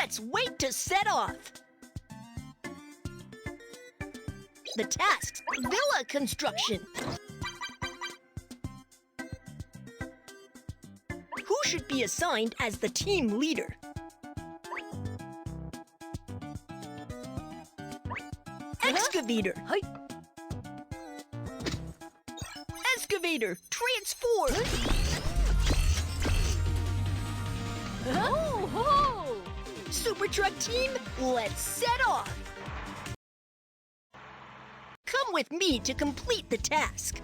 Let's wait to set off. The task's villa construction. Who should be assigned as the team leader? Excavator. Excavator, transform. Ho, ho! Super Truck team, let's set off. Come with me to complete the task.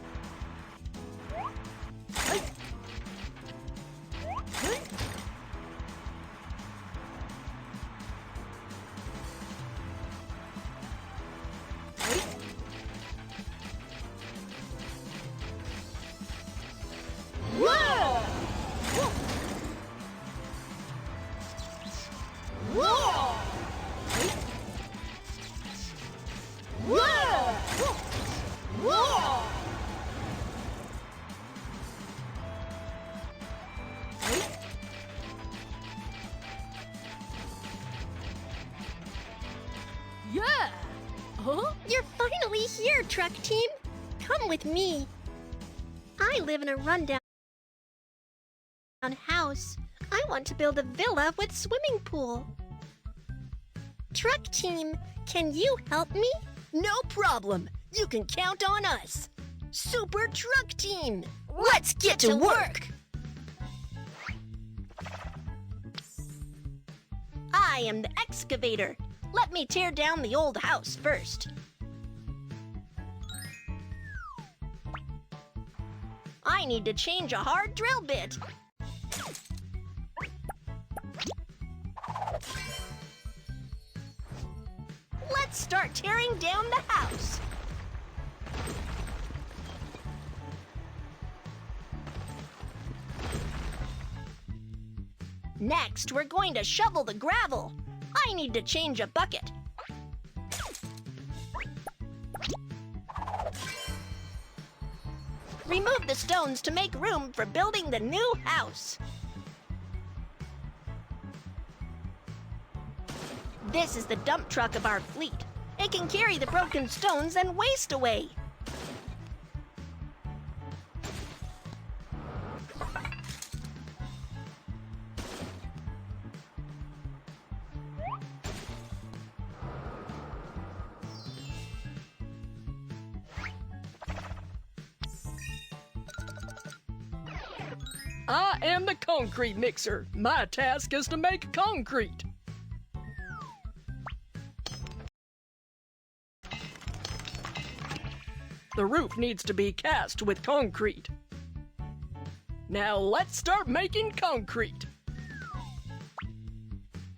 Yeah! Huh? You're finally here, Truck team. Come with me. I live in a rundown house. I want to build a villa with swimming pool. Truck team, can you help me? No problem. You can count on us. Super Truck team, let's get to work. I am the excavator. Let me tear down the old house first. I need to change a hard drill bit. Let's start tearing down the house. Next, we're going to shovel the gravel. I need to change a bucket. Remove the stones to make room for building the new house. This is the dump truck of our fleet. It can carry the broken stones and waste away. I am the concrete mixer. My task is to make concrete. The roof needs to be cast with concrete. Now let's start making concrete.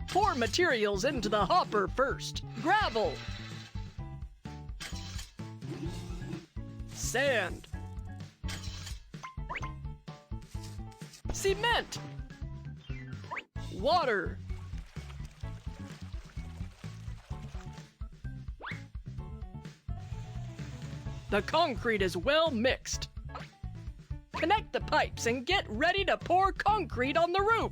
Pour materials into the hopper first. Gravel. Sand. Cement. Water. The concrete is well mixed. Connect the pipes and get ready to pour concrete on the roof.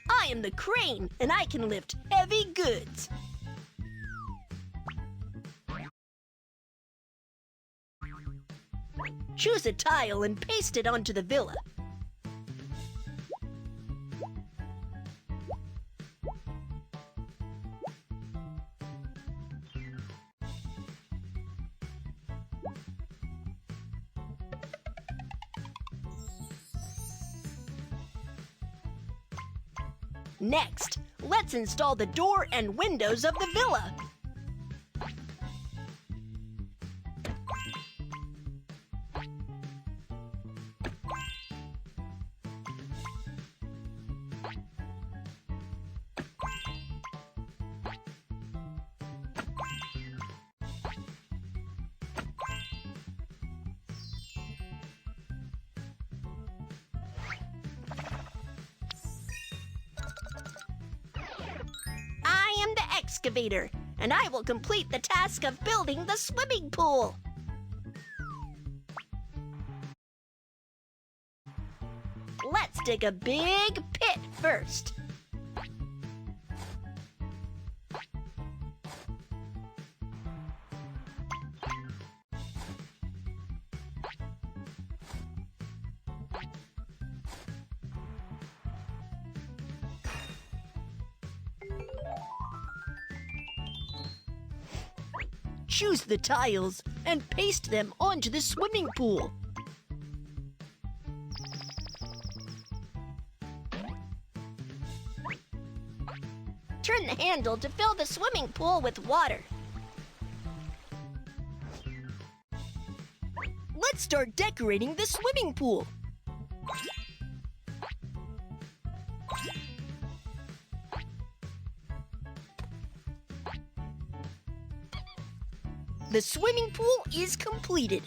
I am the crane, and I can lift heavy goods. Choose a tile and paste it onto the villa. Next, let's install the door and windows of the villa. excavator, and I will complete the task of building the swimming pool. Let's dig a big pit first. Choose the tiles and paste them onto the swimming pool. Turn the handle to fill the swimming pool with water. Let's start decorating the swimming pool. The swimming pool is completed.